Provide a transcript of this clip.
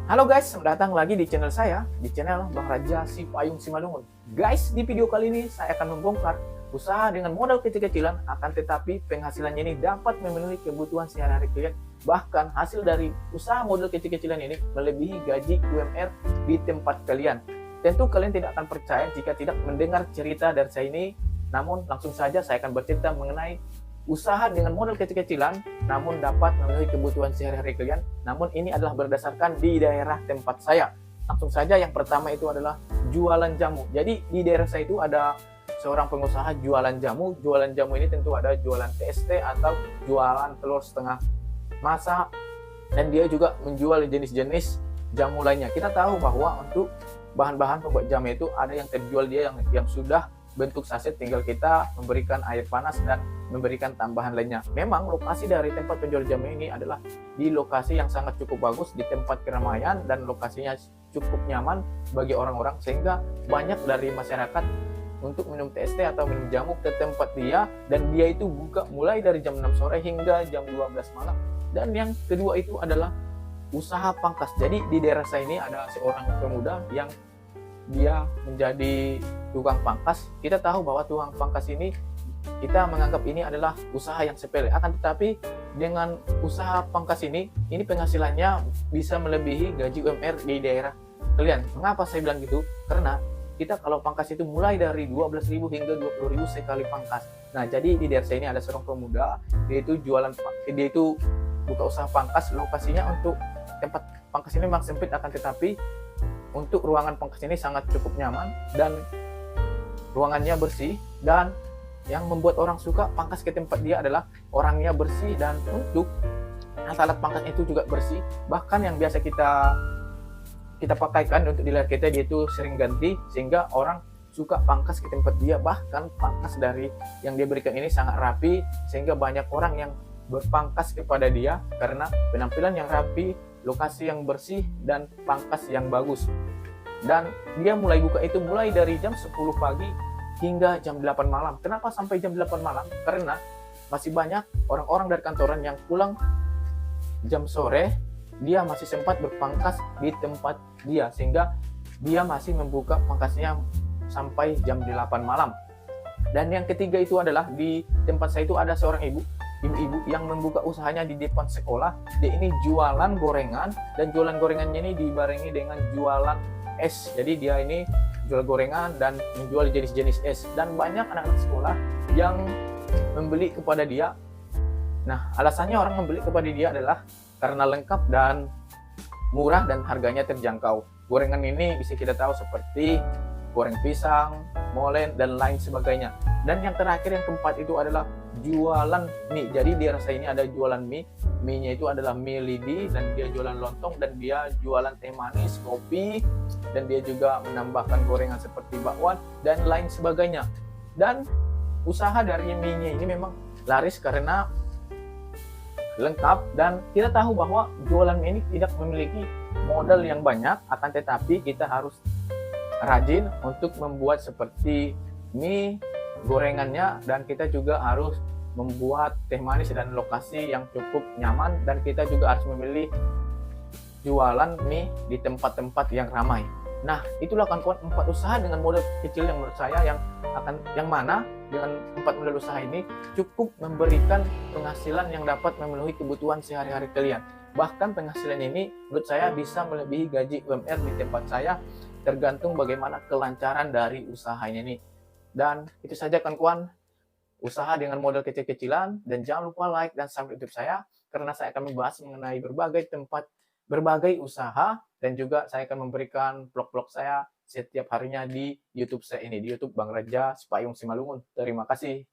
Halo guys, selamat datang lagi di channel saya, di channel Bang Raja Si Payung Simalungun. Guys, di video kali ini saya akan membongkar usaha dengan modal kecil-kecilan, akan tetapi penghasilannya ini dapat memenuhi kebutuhan sehari-hari kalian. Bahkan hasil dari usaha modal kecil-kecilan ini melebihi gaji UMR di tempat kalian. Tentu kalian tidak akan percaya jika tidak mendengar cerita dari saya ini, namun langsung saja saya akan bercerita mengenai usaha dengan modal kecil-kecilan namun dapat memenuhi kebutuhan sehari-hari kalian. Namun ini adalah berdasarkan di daerah tempat saya. Langsung saja yang pertama itu adalah jualan jamu. Jadi di daerah saya itu ada seorang pengusaha jualan jamu. Jualan jamu ini tentu ada jualan TST atau jualan telur setengah masak, dan dia juga menjual jenis-jenis jamu lainnya. Kita tahu bahwa untuk bahan-bahan pembuat jamu itu ada yang terjual dia yang sudah bentuk saset, tinggal kita memberikan air panas dan memberikan tambahan lainnya. Memang lokasi dari tempat penjual jamu ini adalah di lokasi yang sangat cukup bagus, di tempat keramaian, dan lokasinya cukup nyaman bagi orang-orang, sehingga banyak dari masyarakat untuk minum TST atau minum jamu ke tempat dia, dan dia itu buka mulai dari jam 6 sore hingga jam 12 malam. Dan yang kedua itu adalah usaha pangkas. Jadi di daerah saya ini ada seorang pemuda yang dia menjadi tukang pangkas. Kita tahu bahwa tukang pangkas ini, kita menganggap ini adalah usaha yang sepele. Akan tetapi dengan usaha pangkas ini penghasilannya bisa melebihi gaji UMR di daerah kalian. Mengapa saya bilang gitu? Karena kita kalau pangkas itu mulai dari 12.000 hingga 20.000 sekali pangkas. Nah, jadi di daerah saya ini ada seorang pemuda, dia itu buka usaha pangkas. Lokasinya untuk tempat pangkas ini memang sempit, akan tetapi untuk ruangan pangkas ini sangat cukup nyaman dan ruangannya bersih, dan yang membuat orang suka pangkas ke tempat dia adalah orangnya bersih, dan untuk alat pangkas itu juga bersih. Bahkan yang biasa kita pakaikan untuk di leher kita, dia itu sering ganti, sehingga orang suka pangkas ke tempat dia. Bahkan pangkas dari yang dia berikan ini sangat rapi, sehingga banyak orang yang berpangkas kepada dia karena penampilan yang rapi, lokasi yang bersih, dan pangkas yang bagus. Dan dia mulai buka itu mulai dari jam 10 pagi hingga jam 8 malam. Kenapa sampai jam 8 malam? Karena masih banyak orang-orang dari kantoran yang pulang jam sore, dia masih sempat berpangkas di tempat dia, sehingga dia masih membuka pangkasnya sampai jam 8 malam. Dan yang ketiga itu adalah di tempat saya itu ada seorang ibu-ibu yang membuka usahanya di depan sekolah. Dia ini jualan gorengan, dan jualan gorengannya ini dibarengi dengan jualan es. Jadi dia ini jual gorengan dan menjual jenis-jenis es, dan banyak anak-anak sekolah yang membeli kepada dia. Nah, alasannya orang membeli kepada dia adalah karena lengkap dan murah dan harganya terjangkau. Gorengan ini bisa kita tahu seperti goreng pisang, molen, dan lain sebagainya. Dan yang terakhir, yang keempat itu adalah jualan mie. Jadi di rasa ini ada jualan mie. Mie-nya itu adalah mie lidi, dan dia jualan lontong, dan dia jualan teh manis, kopi, dan dia juga menambahkan gorengan seperti bakwan dan lain sebagainya. Dan usaha dari mie-nya ini memang laris karena lengkap, dan kita tahu bahwa jualan mie ini tidak memiliki modal yang banyak, akan tetapi kita harus rajin untuk membuat seperti mie, gorengannya, dan kita juga harus membuat teh manis dan lokasi yang cukup nyaman, dan kita juga harus memilih jualan mie di tempat-tempat yang ramai. Nah, itulah kawan-kawan 4 usaha dengan modal kecil yang menurut saya yang mana dengan 4 modal usaha ini cukup memberikan penghasilan yang dapat memenuhi kebutuhan sehari-hari kalian. Bahkan penghasilan ini menurut saya bisa melebihi gaji UMR di tempat saya, tergantung bagaimana kelancaran dari usahanya ini. Dan itu saja kawan-kawan, usaha dengan modal kecil-kecilan, dan jangan lupa like dan subscribe YouTube saya, karena saya akan membahas mengenai berbagai usaha, dan juga saya akan memberikan vlog-vlog saya setiap harinya di YouTube saya ini, di YouTube Bang Raja Si Payung Simalungun. Terima kasih.